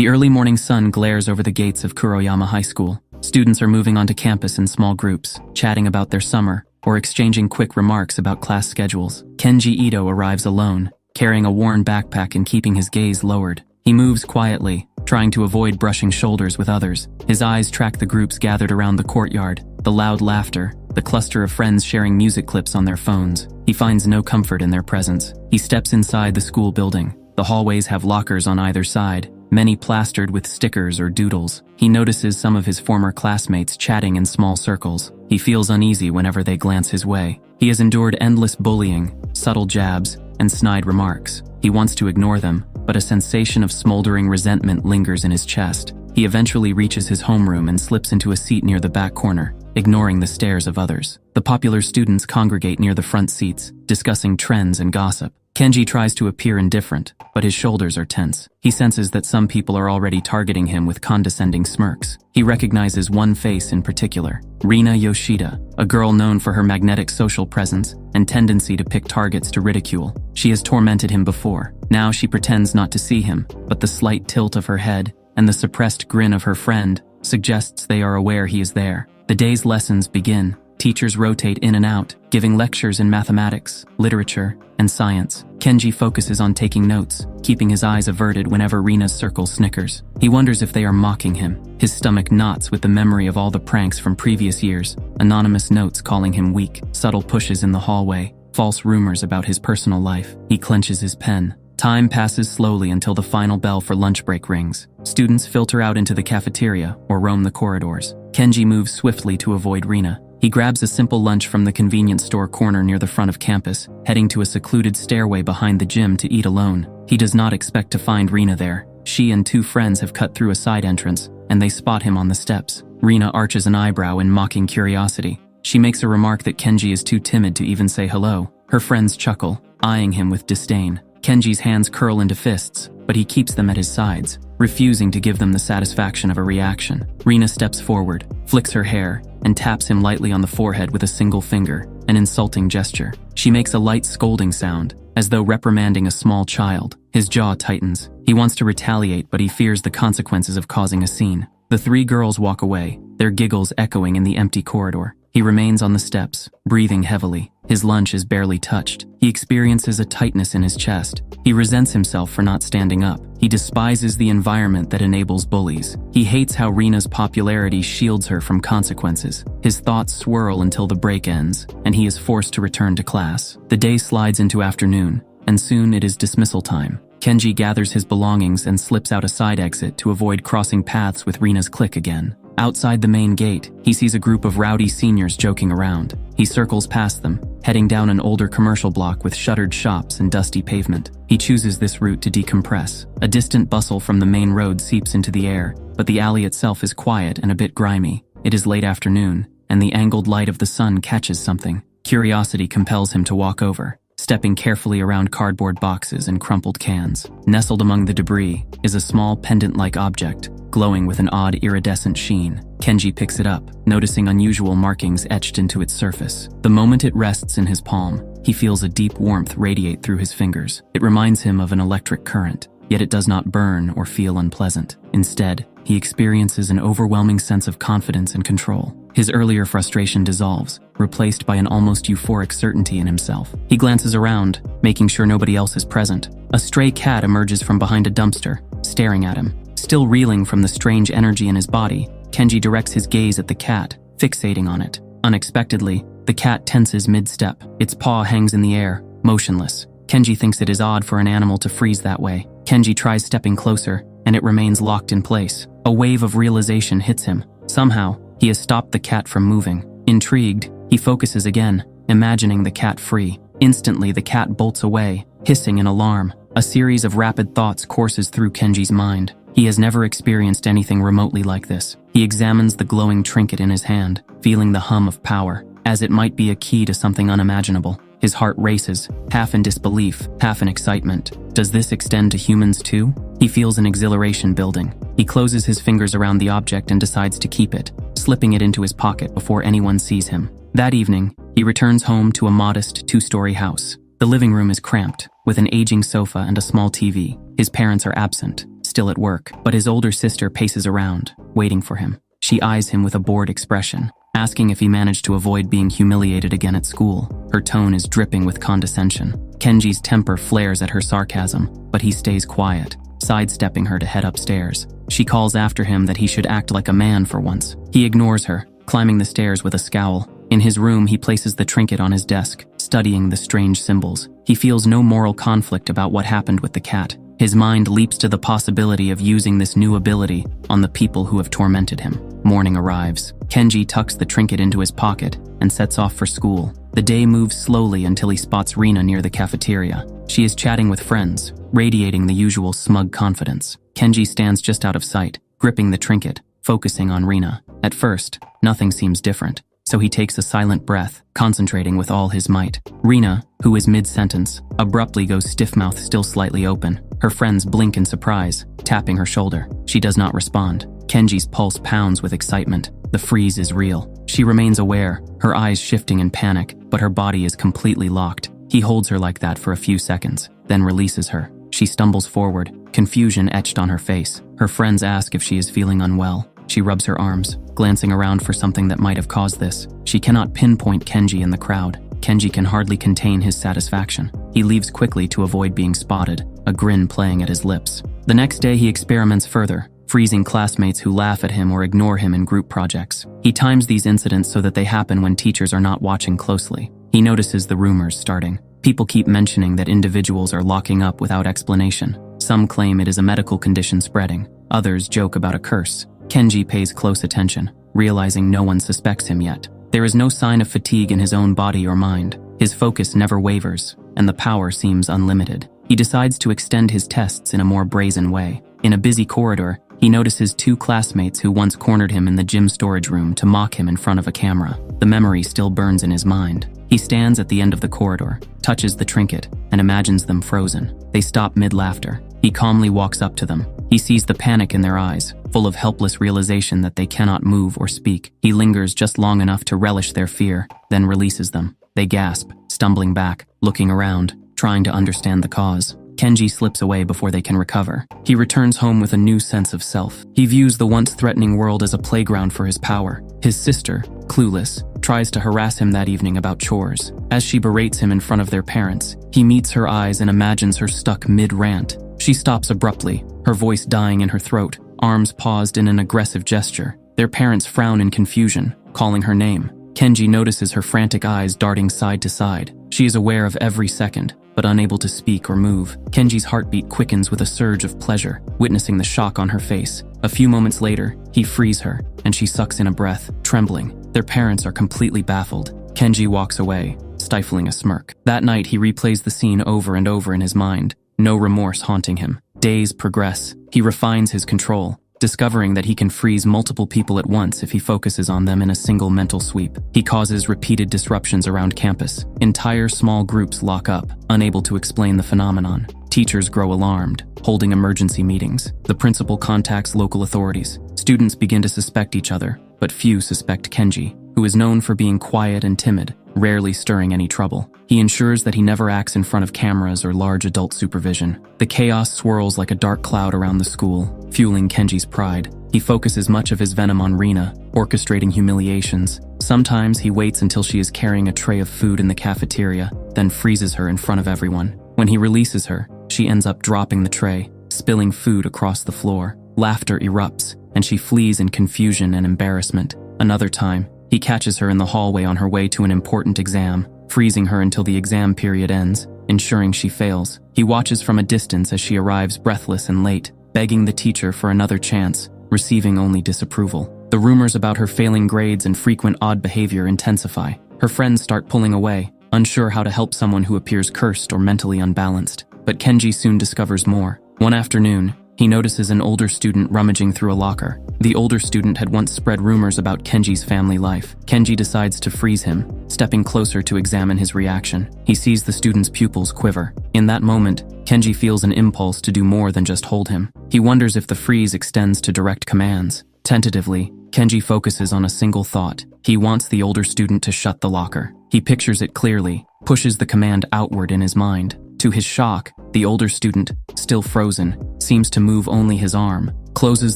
The early morning sun glares over the gates of Kuroyama High School. Students are moving onto campus in small groups, chatting about their summer, or exchanging quick remarks about class schedules. Kenji Ito arrives alone, carrying a worn backpack and keeping his gaze lowered. He moves quietly, trying to avoid brushing shoulders with others. His eyes track the groups gathered around the courtyard, the loud laughter, the cluster of friends sharing music clips on their phones. He finds no comfort in their presence. He steps inside the school building. The hallways have lockers on either side, many plastered with stickers or doodles. He notices some of his former classmates chatting in small circles. He feels uneasy whenever they glance his way. He has endured endless bullying, subtle jabs, and snide remarks. He wants to ignore them, but a sensation of smoldering resentment lingers in his chest. He eventually reaches his homeroom and slips into a seat near the back corner, ignoring the stares of others. The popular students congregate near the front seats, discussing trends and gossip. Kenji tries to appear indifferent, but his shoulders are tense. He senses that some people are already targeting him with condescending smirks. He recognizes one face in particular, Rina Yoshida, a girl known for her magnetic social presence and tendency to pick targets to ridicule. She has tormented him before. Now she pretends not to see him, but the slight tilt of her head and the suppressed grin of her friend suggests they are aware he is there. The day's lessons begin. Teachers rotate in and out, giving lectures in mathematics, literature, and science. Kenji focuses on taking notes, keeping his eyes averted whenever Rina's circle snickers. He wonders if they are mocking him. His stomach knots with the memory of all the pranks from previous years, anonymous notes calling him weak, subtle pushes in the hallway, false rumors about his personal life. He clenches his pen. Time passes slowly until the final bell for lunch break rings. Students filter out into the cafeteria or roam the corridors. Kenji moves swiftly to avoid Rina. He grabs a simple lunch from the convenience store corner near the front of campus, heading to a secluded stairway behind the gym to eat alone. He does not expect to find Rina there. She and two friends have cut through a side entrance, and they spot him on the steps. Rina arches an eyebrow in mocking curiosity. She makes a remark that Kenji is too timid to even say hello. Her friends chuckle, eyeing him with disdain. Kenji's hands curl into fists, but he keeps them at his sides, refusing to give them the satisfaction of a reaction. Rina steps forward, flicks her hair, and taps him lightly on the forehead with a single finger, an insulting gesture. She makes a light scolding sound, as though reprimanding a small child. His jaw tightens. He wants to retaliate, but he fears the consequences of causing a scene. The three girls walk away, their giggles echoing in the empty corridor. He remains on the steps, breathing heavily. His lunch is barely touched. He experiences a tightness in his chest. He resents himself for not standing up. He despises the environment that enables bullies. He hates how Rina's popularity shields her from consequences. His thoughts swirl until the break ends, and he is forced to return to class. The day slides into afternoon, and soon it is dismissal time. Kenji gathers his belongings and slips out a side exit to avoid crossing paths with Rina's clique again. Outside the main gate, he sees a group of rowdy seniors joking around. He circles past them, heading down an older commercial block with shuttered shops and dusty pavement. He chooses this route to decompress. A distant bustle from the main road seeps into the air, but the alley itself is quiet and a bit grimy. It is late afternoon, and the angled light of the sun catches something. Curiosity compels him to walk over, stepping carefully around cardboard boxes and crumpled cans. Nestled among the debris is a small pendant-like object, glowing with an odd iridescent sheen. Kenji picks it up, noticing unusual markings etched into its surface. The moment it rests in his palm, he feels a deep warmth radiate through his fingers. It reminds him of an electric current, yet it does not burn or feel unpleasant. Instead, he experiences an overwhelming sense of confidence and control. His earlier frustration dissolves, replaced by an almost euphoric certainty in himself. He glances around, making sure nobody else is present. A stray cat emerges from behind a dumpster, staring at him. Still reeling from the strange energy in his body, Kenji directs his gaze at the cat, fixating on it. Unexpectedly, the cat tenses mid-step. Its paw hangs in the air, motionless. Kenji thinks it is odd for an animal to freeze that way. Kenji tries stepping closer, and it remains locked in place. A wave of realization hits him. Somehow, he has stopped the cat from moving. Intrigued, he focuses again, imagining the cat free. Instantly, the cat bolts away, hissing in alarm. A series of rapid thoughts courses through Kenji's mind. He has never experienced anything remotely like this. He examines the glowing trinket in his hand, feeling the hum of power, as it might be a key to something unimaginable. His heart races, half in disbelief, half in excitement. Does this extend to humans too? He feels an exhilaration building. He closes his fingers around the object and decides to keep it, slipping it into his pocket before anyone sees him. That evening, he returns home to a modest two-story house. The living room is cramped, with an aging sofa and a small TV. His parents are absent. still at work, but his older sister paces around, waiting for him. She eyes him with a bored expression, asking if he managed to avoid being humiliated again at school. Her tone is dripping with condescension. Kenji's temper flares at her sarcasm, but he stays quiet, sidestepping her to head upstairs. She calls after him that he should act like a man for once. He ignores her, climbing the stairs with a scowl. In his room, he places the trinket on his desk, studying the strange symbols. He feels no moral conflict about what happened with the cat. His mind leaps to the possibility of using this new ability on the people who have tormented him. Morning arrives. Kenji tucks the trinket into his pocket and sets off for school. The day moves slowly until he spots Rina near the cafeteria. She is chatting with friends, radiating the usual smug confidence. Kenji stands just out of sight, gripping the trinket, focusing on Rina. At first, nothing seems different, so he takes a silent breath, concentrating with all his might. Rina, who is mid-sentence, abruptly goes stiff-mouthed, still slightly open. Her friends blink in surprise, tapping her shoulder. She does not respond. Kenji's pulse pounds with excitement. The freeze is real. She remains aware, her eyes shifting in panic, but her body is completely locked. He holds her like that for a few seconds, then releases her. She stumbles forward, confusion etched on her face. Her friends ask if she is feeling unwell. She rubs her arms, glancing around for something that might have caused this. She cannot pinpoint Kenji in the crowd. Kenji can hardly contain his satisfaction. He leaves quickly to avoid being spotted, a grin playing at his lips. The next day he experiments further, freezing classmates who laugh at him or ignore him in group projects. He times these incidents so that they happen when teachers are not watching closely. He notices the rumors starting. People keep mentioning that individuals are locking up without explanation. Some claim it is a medical condition spreading. Others joke about a curse. Kenji pays close attention, realizing no one suspects him yet. There is no sign of fatigue in his own body or mind. His focus never wavers, and the power seems unlimited. He decides to extend his tests in a more brazen way. In a busy corridor, he notices two classmates who once cornered him in the gym storage room to mock him in front of a camera. The memory still burns in his mind. He stands at the end of the corridor, touches the trinket, and imagines them frozen. They stop mid-laughter. He calmly walks up to them. He sees the panic in their eyes, full of helpless realization that they cannot move or speak. He lingers just long enough to relish their fear, then releases them. They gasp, stumbling back, looking around, trying to understand the cause. Kenji slips away before they can recover. He returns home with a new sense of self. He views the once threatening world as a playground for his power. His sister, clueless, tries to harass him that evening about chores. As she berates him in front of their parents, he meets her eyes and imagines her stuck mid-rant. She stops abruptly, her voice dying in her throat, arms paused in an aggressive gesture. Their parents frown in confusion, calling her name. Kenji notices her frantic eyes darting side to side. She is aware of every second, but unable to speak or move. Kenji's heartbeat quickens with a surge of pleasure, witnessing the shock on her face. A few moments later, he frees her, and she sucks in a breath, trembling. Their parents are completely baffled. Kenji walks away, stifling a smirk. That night, he replays the scene over and over in his mind, no remorse haunting him. Days progress. He refines his control, discovering that he can freeze multiple people at once if he focuses on them in a single mental sweep. He causes repeated disruptions around campus. Entire small groups lock up, unable to explain the phenomenon. Teachers grow alarmed, holding emergency meetings. The principal contacts local authorities. Students begin to suspect each other, but few suspect Kenji, who is known for being quiet and timid, rarely stirring any trouble. He ensures that he never acts in front of cameras or large adult supervision. The chaos swirls like a dark cloud around the school, fueling Kenji's pride. He focuses much of his venom on Rina, orchestrating humiliations. Sometimes he waits until she is carrying a tray of food in the cafeteria, then freezes her in front of everyone. When he releases her, she ends up dropping the tray, spilling food across the floor. Laughter erupts, and she flees in confusion and embarrassment. Another time, he catches her in the hallway on her way to an important exam, freezing her until the exam period ends, ensuring she fails. He watches from a distance as she arrives breathless and late, begging the teacher for another chance, receiving only disapproval. The rumors about her failing grades and frequent odd behavior intensify. Her friends start pulling away, unsure how to help someone who appears cursed or mentally unbalanced. But Kenji soon discovers more. One afternoon, he notices an older student rummaging through a locker. The older student had once spread rumors about Kenji's family life. Kenji decides to freeze him, stepping closer to examine his reaction. He sees the student's pupils quiver. In that moment, Kenji feels an impulse to do more than just hold him. He wonders if the freeze extends to direct commands. Tentatively, Kenji focuses on a single thought. He wants the older student to shut the locker. He pictures it clearly, pushes the command outward in his mind. To his shock, the older student, still frozen, seems to move only his arm, closes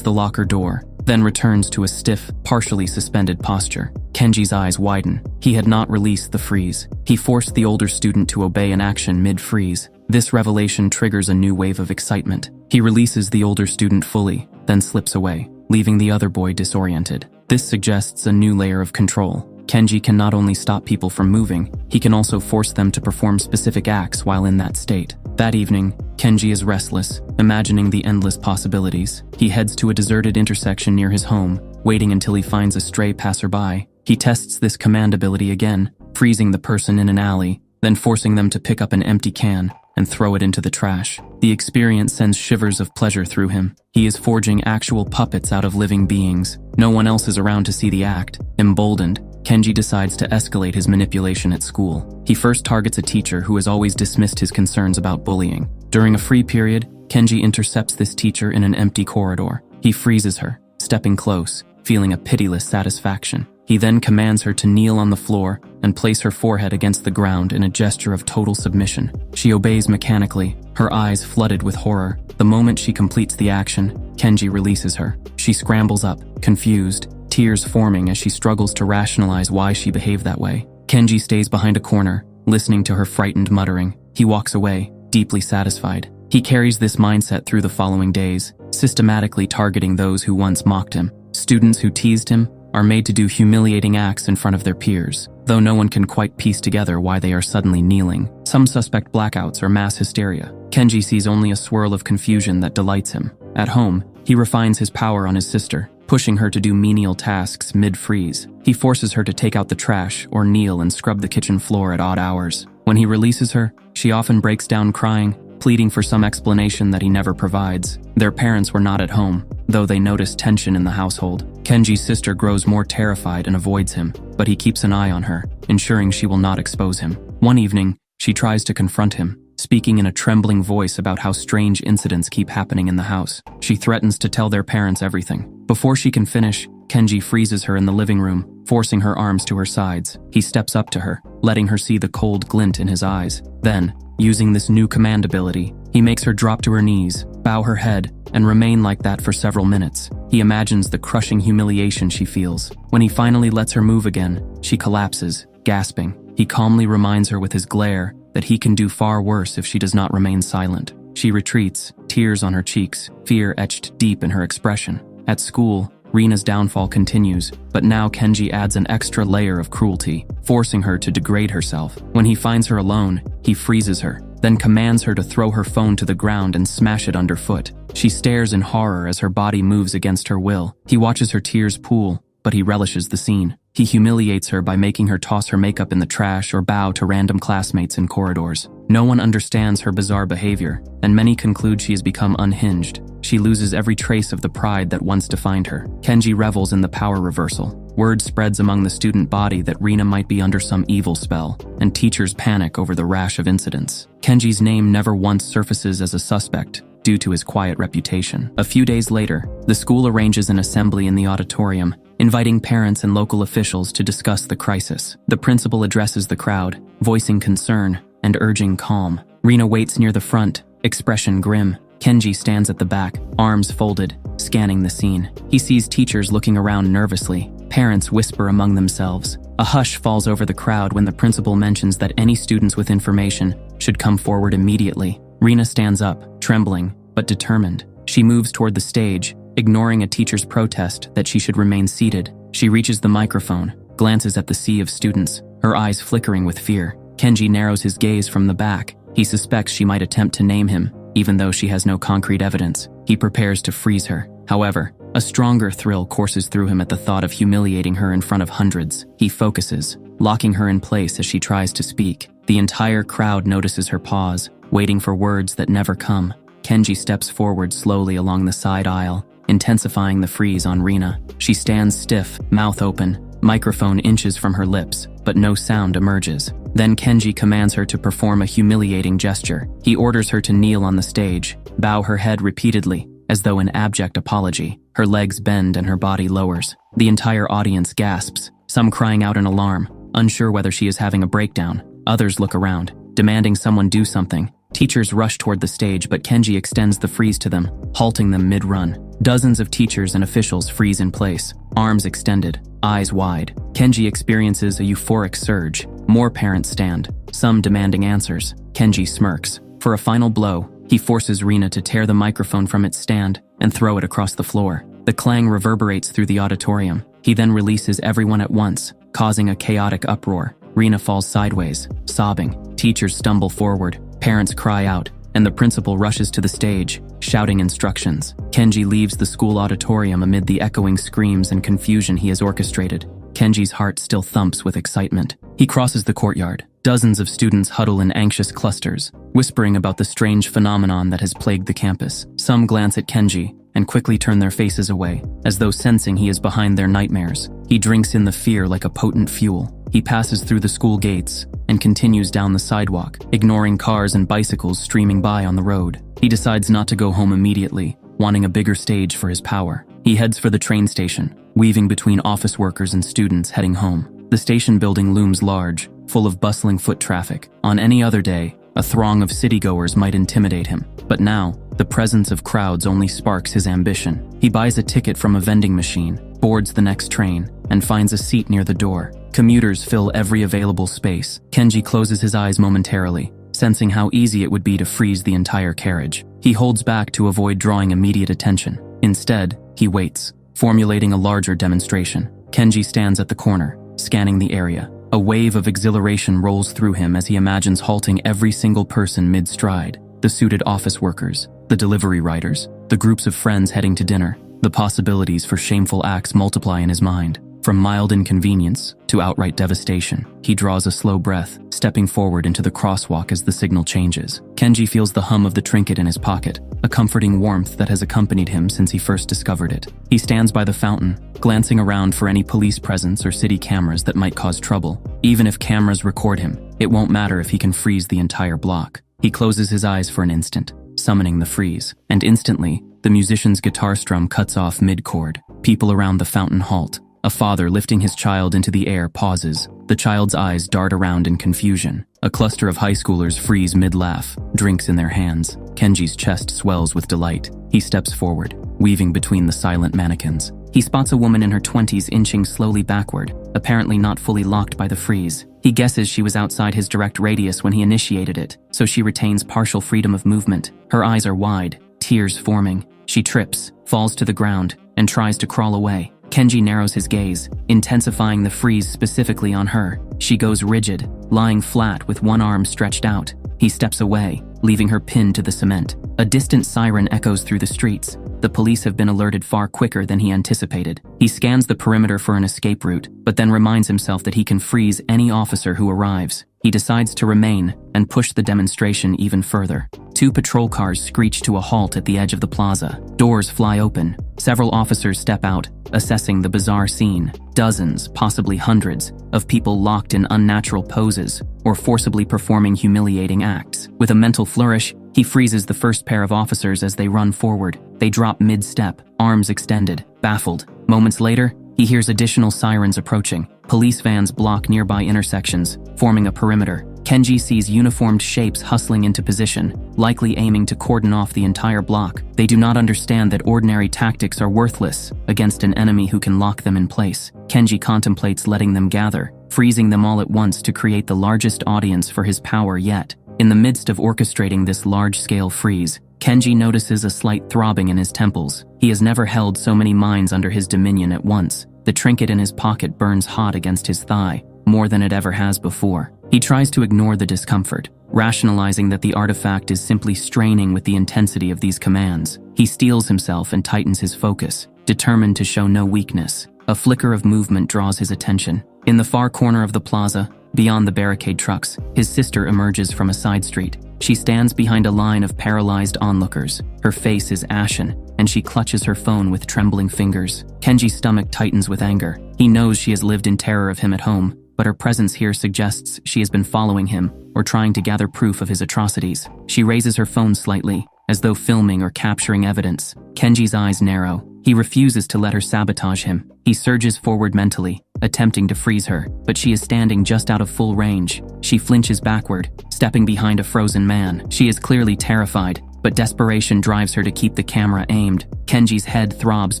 the locker door, then returns to a stiff, partially suspended posture. Kenji's eyes widen. He had not released the freeze. He forced the older student to obey an action mid-freeze. This revelation triggers a new wave of excitement. He releases the older student fully, then slips away, leaving the other boy disoriented. This suggests a new layer of control. Kenji can not only stop people from moving, he can also force them to perform specific acts while in that state. That evening, Kenji is restless, imagining the endless possibilities. He heads to a deserted intersection near his home, waiting until he finds a stray passerby. He tests this command ability again, freezing the person in an alley, then forcing them to pick up an empty can and throw it into the trash. The experience sends shivers of pleasure through him. He is forging actual puppets out of living beings. No one else is around to see the act. Emboldened, Kenji decides to escalate his manipulation at school. He first targets a teacher who has always dismissed his concerns about bullying. During a free period, Kenji intercepts this teacher in an empty corridor. He freezes her, stepping close, feeling a pitiless satisfaction. He then commands her to kneel on the floor and place her forehead against the ground in a gesture of total submission. She obeys mechanically, her eyes flooded with horror. The moment she completes the action, Kenji releases her. She scrambles up, confused, tears forming as she struggles to rationalize why she behaved that way. Kenji stays behind a corner, listening to her frightened muttering. He walks away, deeply satisfied. He carries this mindset through the following days, systematically targeting those who once mocked him. Students who teased him are made to do humiliating acts in front of their peers, though no one can quite piece together why they are suddenly kneeling. Some suspect blackouts or mass hysteria. Kenji sees only a swirl of confusion that delights him. At home, he refines his power on his sister, pushing her to do menial tasks mid-freeze. He forces her to take out the trash or kneel and scrub the kitchen floor at odd hours. When he releases her, she often breaks down crying, pleading for some explanation that he never provides. Their parents were not at home, though they notice tension in the household. Kenji's sister grows more terrified and avoids him, but he keeps an eye on her, ensuring she will not expose him. One evening, she tries to confront him, speaking in a trembling voice about how strange incidents keep happening in the house. She threatens to tell their parents everything. Before she can finish, Kenji freezes her in the living room, forcing her arms to her sides. He steps up to her, letting her see the cold glint in his eyes. Then, using this new command ability, he makes her drop to her knees, bow her head, and remain like that for several minutes. He imagines the crushing humiliation she feels. When he finally lets her move again, she collapses, gasping. He calmly reminds her with his glare that he can do far worse if she does not remain silent. She retreats, tears on her cheeks, fear etched deep in her expression. At school, Rina's downfall continues, but now Kenji adds an extra layer of cruelty, forcing her to degrade herself. When he finds her alone, he freezes her, then commands her to throw her phone to the ground and smash it underfoot. She stares in horror as her body moves against her will. He watches her tears pool, but he relishes the scene. He humiliates her by making her toss her makeup in the trash or bow to random classmates in corridors. No one understands her bizarre behavior, and many conclude she has become unhinged. She loses every trace of the pride that once defined her. Kenji revels in the power reversal. Word spreads among the student body that Rina might be under some evil spell, and teachers panic over the rash of incidents. Kenji's name never once surfaces as a suspect, due to his quiet reputation. A few days later, the school arranges an assembly in the auditorium, inviting parents and local officials to discuss the crisis. The principal addresses the crowd, voicing concern and urging calm. Rina waits near the front, expression grim. Kenji stands at the back, arms folded, scanning the scene. He sees teachers looking around nervously. Parents whisper among themselves. A hush falls over the crowd when the principal mentions that any students with information should come forward immediately. Rina stands up, trembling, but determined. She moves toward the stage, ignoring a teacher's protest that she should remain seated. She reaches the microphone, glances at the sea of students, her eyes flickering with fear. Kenji narrows his gaze from the back. He suspects she might attempt to name him, even though she has no concrete evidence. He prepares to freeze her. However, a stronger thrill courses through him at the thought of humiliating her in front of hundreds. He focuses, locking her in place as she tries to speak. The entire crowd notices her pause, waiting for words that never come. Kenji steps forward slowly along the side aisle, intensifying the freeze on Rina. She stands stiff, mouth open, microphone inches from her lips, but no sound emerges. Then Kenji commands her to perform a humiliating gesture. He orders her to kneel on the stage, bow her head repeatedly, as though in abject apology. Her legs bend and her body lowers. The entire audience gasps, some crying out in alarm, unsure whether she is having a breakdown. Others look around, demanding someone do something. Teachers rush toward the stage, but Kenji extends the freeze to them, halting them mid-run. Dozens of teachers and officials freeze in place, arms extended, eyes wide. Kenji experiences a euphoric surge. More parents stand, some demanding answers. Kenji smirks. For a final blow, he forces Rina to tear the microphone from its stand and throw it across the floor. The clang reverberates through the auditorium. He then releases everyone at once, causing a chaotic uproar. Rina falls sideways, sobbing. Teachers stumble forward, parents cry out, and the principal rushes to the stage, shouting instructions. Kenji leaves the school auditorium amid the echoing screams and confusion he has orchestrated. Kenji's heart still thumps with excitement. He crosses the courtyard. Dozens of students huddle in anxious clusters, whispering about the strange phenomenon that has plagued the campus. Some glance at Kenji and quickly turn their faces away, as though sensing he is behind their nightmares. He drinks in the fear like a potent fuel. He passes through the school gates and continues down the sidewalk, ignoring cars and bicycles streaming by on the road. He decides not to go home immediately, wanting a bigger stage for his power. He heads for the train station, weaving between office workers and students heading home. The station building looms large, full of bustling foot traffic. On any other day, a throng of citygoers might intimidate him, but now, the presence of crowds only sparks his ambition. He buys a ticket from a vending machine, boards the next train, and finds a seat near the door. Commuters fill every available space. Kenji closes his eyes momentarily, sensing how easy it would be to freeze the entire carriage. He holds back to avoid drawing immediate attention. Instead, he waits, formulating a larger demonstration. Kenji stands at the corner, scanning the area. A wave of exhilaration rolls through him as he imagines halting every single person mid-stride. The suited office workers, the delivery riders, the groups of friends heading to dinner. The possibilities for shameful acts multiply in his mind. From mild inconvenience to outright devastation, he draws a slow breath, stepping forward into the crosswalk as the signal changes. Kenji feels the hum of the trinket in his pocket, a comforting warmth that has accompanied him since he first discovered it. He stands by the fountain, glancing around for any police presence or city cameras that might cause trouble. Even if cameras record him, it won't matter if he can freeze the entire block. He closes his eyes for an instant, summoning the freeze, and instantly, the musician's guitar strum cuts off mid-chord. People around the fountain halt. A father lifting his child into the air pauses. The child's eyes dart around in confusion. A cluster of high schoolers freeze mid-laugh, drinks in their hands. Kenji's chest swells with delight. He steps forward, weaving between the silent mannequins. He spots a woman in her 20s inching slowly backward, apparently not fully locked by the freeze. He guesses she was outside his direct radius when he initiated it, so she retains partial freedom of movement. Her eyes are wide, tears forming. She trips, falls to the ground, and tries to crawl away. Kenji narrows his gaze, intensifying the freeze specifically on her. She goes rigid, lying flat with one arm stretched out. He steps away, leaving her pinned to the cement. A distant siren echoes through the streets. The police have been alerted far quicker than he anticipated. He scans the perimeter for an escape route, but then reminds himself that he can freeze any officer who arrives. He decides to remain and push the demonstration even further. 2 patrol cars screech to a halt at the edge of the plaza. Doors fly open. Several officers step out, assessing the bizarre scene. Dozens, possibly hundreds, of people locked in unnatural poses or forcibly performing humiliating acts. With a mental flourish, he freezes the first pair of officers as they run forward. They drop mid-step, arms extended, baffled. Moments later, he hears additional sirens approaching. Police vans block nearby intersections, forming a perimeter. Kenji sees uniformed shapes hustling into position, likely aiming to cordon off the entire block. They do not understand that ordinary tactics are worthless against an enemy who can lock them in place. Kenji contemplates letting them gather, freezing them all at once to create the largest audience for his power yet. In the midst of orchestrating this large-scale freeze, Kenji notices a slight throbbing in his temples. He has never held so many minds under his dominion at once. The trinket in his pocket burns hot against his thigh, more than it ever has before. He tries to ignore the discomfort, rationalizing that the artifact is simply straining with the intensity of these commands. He steels himself and tightens his focus, determined to show no weakness. A flicker of movement draws his attention. In the far corner of the plaza, beyond the barricade trucks, his sister emerges from a side street. She stands behind a line of paralyzed onlookers. Her face is ashen, and she clutches her phone with trembling fingers. Kenji's stomach tightens with anger. He knows she has lived in terror of him at home, but her presence here suggests she has been following him or trying to gather proof of his atrocities. She raises her phone slightly, as though filming or capturing evidence. Kenji's eyes narrow. He refuses to let her sabotage him. He surges forward mentally, attempting to freeze her, but she is standing just out of full range. She flinches backward, stepping behind a frozen man. She is clearly terrified, but desperation drives her to keep the camera aimed. Kenji's head throbs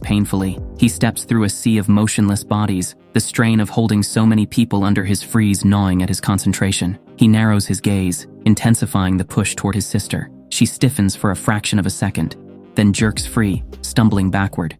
painfully. He steps through a sea of motionless bodies, the strain of holding so many people under his freeze gnawing at his concentration. He narrows his gaze, intensifying the push toward his sister. She stiffens for a fraction of a second, then jerks free, stumbling backward.